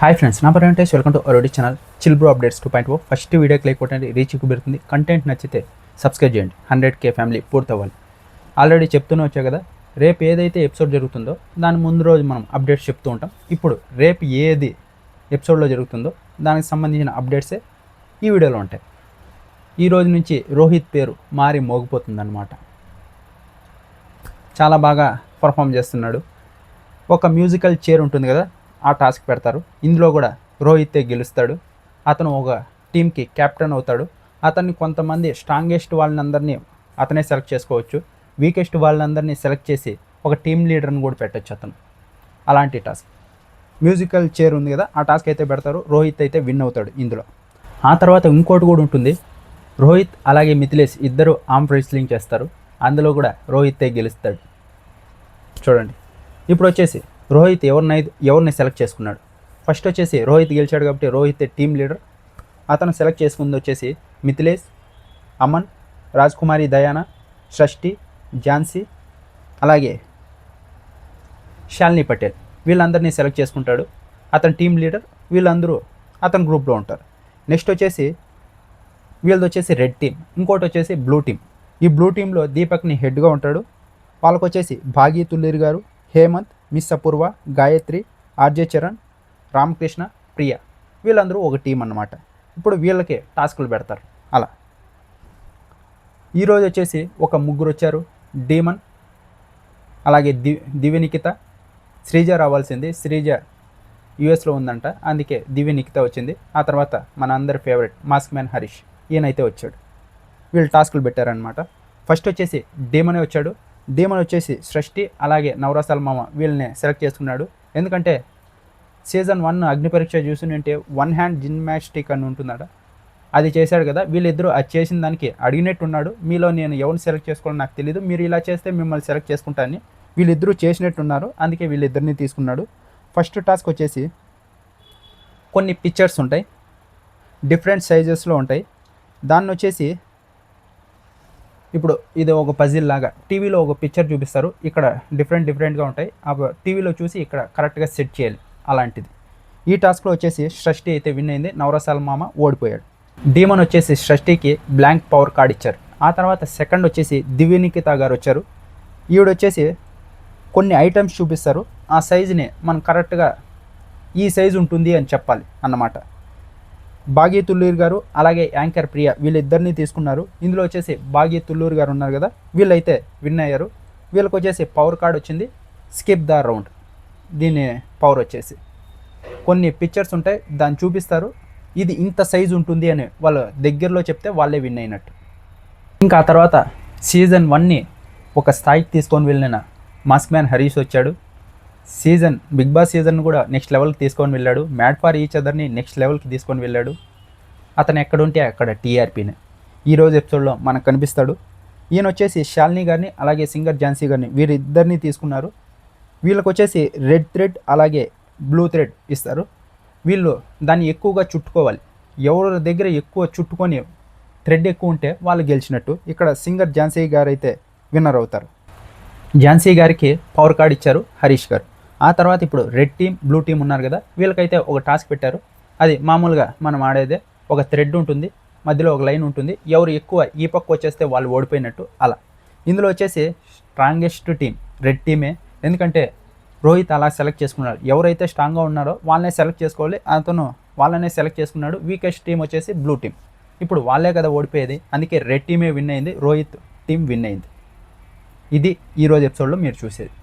Hi friends, నా పేరు Venkatesh. Welcome to our channel chill bro updates 2.0. First వీడియోకి like కొట్టండి, రీచ్ కుదురుతుంది. కంటెంట్ నచ్చితే సబ్స్క్రైబ్ చేయండి. 100K family పూర్తవ్వాలి. ఆల్రెడీ చెప్తూనే వచ్చా కదా, రేపు ఏదైతే ఎపిసోడ్ జరుగుతుందో దాని ముందు రోజు మనం అప్డేట్స్ చెప్తూ ఉంటాం. ఇప్పుడు రేపు ఏది ఎపిసోడ్లో జరుగుతుందో దానికి సంబంధించిన అప్డేట్సే ఈ వీడియోలో ఉంటాయి. ఈ రోజు నుంచి రోహిత్ పేరు మారి మోగిపోతుందన్నమాట. చాలా బాగా పర్ఫామ్ చేస్తున్నాడు. ఒక మ్యూజికల్ చైర్ ఉంటుంది కదా, ఆ టాస్క్ పెడతారు. ఇందులో కూడా రోహితే గెలుస్తాడు. అతను ఒక టీంకి కెప్టెన్ అవుతాడు. అతన్ని కొంతమంది స్ట్రాంగెస్ట్ వాళ్ళందరినీ అతనే సెలెక్ట్ చేసుకోవచ్చు. వీకెస్ట్ వాళ్ళందరినీ సెలెక్ట్ చేసి ఒక టీం లీడర్ని కూడా పెట్టచ్చు అతను. అలాంటి టాస్క్ మ్యూజికల్ చైర్ ఉంది కదా, ఆ టాస్క్ అయితే పెడతారు. రోహిత్ అయితే విన్ అవుతాడు ఇందులో. ఆ తర్వాత ఇంకోటి కూడా ఉంటుంది. రోహిత్ అలాగే మిథిలేష్ ఇద్దరు ఆర్మ్ రెస్లింగ్ చేస్తారు. అందులో కూడా రోహితే గెలుస్తాడు. చూడండి, ఇప్పుడు వచ్చేసి రోహిత్ ఎవరిని సెలెక్ట్ చేసుకున్నాడు. ఫస్ట్ వచ్చేసి రోహిత్ గెలిచాడు కాబట్టి రోహిత్ టీమ్ లీడర్. అతను సెలెక్ట్ చేసుకుంది వచ్చేసి మిథిలేష్, అమన్, రాజ్కుమారి దయానా, షష్ఠి, ఝాన్సీ, అలాగే శాలిని పటేల్. వీళ్ళందరినీ సెలెక్ట్ చేసుకుంటాడు. అతను టీమ్ లీడర్. వీళ్ళందరూ అతని గ్రూప్లో ఉంటారు. నెక్స్ట్ వచ్చేసి వీళ్ళది వచ్చేసి రెడ్ టీమ్, ఇంకోటి వచ్చేసి బ్లూ టీమ్. ఈ బ్లూ టీంలో దీపక్ని హెడ్గా ఉంటాడు. వాళ్ళకు వచ్చేసి భాగీ తుల్లూరి గారు, హేమంత్, మిస్ అపూర్వ, గాయత్రి, ఆర్జే చరణ్, రామకృష్ణ, ప్రియ, వీళ్ళందరూ ఒక టీం అన్నమాట. ఇప్పుడు వీళ్ళకి టాస్కులు పెడతారు. అలా ఈరోజు వచ్చేసి ఒక ముగ్గురు వచ్చారు. డీమన్, అలాగే దివ్యనికిత, శ్రీజ రావాల్సింది. శ్రీజ యూఎస్లో ఉందంట, అందుకే దివ్యనికిత వచ్చింది. ఆ తర్వాత మన అందరి ఫేవరెట్ మాస్క్ మ్యాన్ హరీష్, ఈయనైతే వచ్చాడు. వీళ్ళు టాస్కులు పెట్టారనమాట. ఫస్ట్ వచ్చేసి డీమనే వచ్చాడు. డీమన్ వచ్చేసి సృష్టి అలాగే నవరసాల మామ వీళ్ళని సెలెక్ట్ చేసుకున్నాడు. ఎందుకంటే సీజన్ 1 అగ్ని పరీక్ష చూస్తుంటే 1 హ్యాండ్ జిమ్నాస్టిక్ అని ఉంటుందట, అది చేశాడు కదా. వీళ్ళిద్దరూ అది చేసిన దానికి అడిగినట్టున్నాడు. మీలో నేను ఎవరిని సెలెక్ట్ చేసుకోవాలో నాకు తెలియదు, మీరు ఇలా చేస్తే మిమ్మల్ని సెలెక్ట్ చేసుకుంటానని వీళ్ళిద్దరూ చేసినట్టున్నారు. అందుకే వీళ్ళిద్దరిని తీసుకున్నాడు. ఫస్ట్ టాస్క్ వచ్చేసి కొన్ని పిక్చర్స్ ఉంటాయి, డిఫరెంట్ సైజెస్లో ఉంటాయి. దాన్ని వచ్చేసి ఇప్పుడు ఇది ఒక పజిల్ లాగా టీవీలో ఒక పిక్చర్ చూపిస్తారు. ఇక్కడ డిఫరెంట్గా ఉంటాయి. ఆ టీవీలో చూసి ఇక్కడ కరెక్ట్గా సెట్ చేయాలి. అలాంటిది ఈ టాస్క్లో వచ్చేసి షష్ఠి అయితే విన్ అయింది. నవరసాల మామ ఓడిపోయాడు. డీమన్ వచ్చేసి షష్ఠికి బ్లాంక్ పవర్ కార్డ్ ఇచ్చారు. ఆ తర్వాత సెకండ్ వచ్చేసి దివ్యనికిత గారు వచ్చారు. ఈవిడ వచ్చేసి కొన్ని ఐటమ్స్ చూపిస్తారు. ఆ సైజుని మనం కరెక్ట్గా ఈ సైజు ఉంటుంది అని చెప్పాలి అన్నమాట. భాగీ తుల్లూరి గారు అలాగే యాంకర్ ప్రియ వీళ్ళిద్దరిని తీసుకున్నారు. ఇందులో వచ్చేసి భాగీ తుల్లూరి గారు ఉన్నారు కదా, వీళ్ళైతే విన్ అయ్యారు. వీళ్ళకి వచ్చేసి పవర్ కార్డ్ వచ్చింది, స్కిప్ ద రౌండ్. దీని పవర్ వచ్చేసి కొన్ని పిక్చర్స్ ఉంటాయి, దాన్ని చూపిస్తారు. ఇది ఇంత సైజు ఉంటుంది అని వాళ్ళ దగ్గరలో చెప్తే వాళ్ళే విన్ అయినట్టు. ఇంకా ఆ తర్వాత సీజన్ 1ని ఒక స్థాయికి తీసుకొని వెళ్ళిన మాస్క్ మ్యాన్ హరీష్ వచ్చాడు. బిగ్ బాస్ సీజన్ కూడా నెక్స్ట్ లెవెల్కి తీసుకొని వెళ్ళాడు. మ్యాడ్ ఫర్ ఈచ్ అదర్ని నెక్స్ట్ లెవెల్కి తీసుకొని వెళ్ళాడు. అతను ఎక్కడుంటే అక్కడ టీఆర్పీని ఈరోజు ఎపిసోడ్లో మనకు కనిపిస్తాడు. ఈయన వచ్చేసి శాలిని గారిని అలాగే సింగర్ ఝాన్సీ గారిని వీరిద్దరిని తీసుకున్నారు. వీళ్ళకి వచ్చేసి రెడ్ థ్రెడ్ అలాగే బ్లూ థ్రెడ్ ఇస్తారు. వీళ్ళు దాన్ని ఎక్కువగా చుట్టుకోవాలి. ఎవరి దగ్గర ఎక్కువ చుట్టుకొని థ్రెడ్ ఎక్కువ ఉంటే వాళ్ళు గెలిచినట్టు. ఇక్కడ సింగర్ ఝాన్సీ గారు అయితే విన్నర్ అవుతారు. ఝాన్సీ గారికి పవర్ కార్డ్ ఇచ్చారు హరీష్ గారు. ఆ తర్వాత ఇప్పుడు రెడ్ టీమ్ బ్లూ టీమ్ ఉన్నారు కదా, వీళ్ళకైతే ఒక టాస్క్ పెట్టారు. అది మామూలుగా మనం ఆడేదే. ఒక థ్రెడ్ ఉంటుంది, మధ్యలో ఒక లైన్ ఉంటుంది. ఎవరు ఎక్కువ ఈ పక్క వచ్చేస్తే వాళ్ళు ఓడిపోయినట్టు. అలా ఇందులో వచ్చేసి స్ట్రాంగెస్ట్ టీం రెడ్ టీమే. ఎందుకంటే రోహిత్ అలా సెలెక్ట్ చేసుకున్నాడు. ఎవరైతే స్ట్రాంగ్గా ఉన్నారో వాళ్ళనే సెలెక్ట్ చేసుకోవాలి. అతను వాళ్ళనే సెలెక్ట్ చేసుకున్నాడు. వీకెస్ట్ టీం వచ్చేసి బ్లూ టీం. ఇప్పుడు వాళ్ళే కదా ఓడిపోయేది, అందుకే రెడ్ టీమే విన్ అయింది. రోహిత్ టీం విన్ అయింది. ఇది ఈరోజు ఎపిసోడ్లో మీరు చూసేది.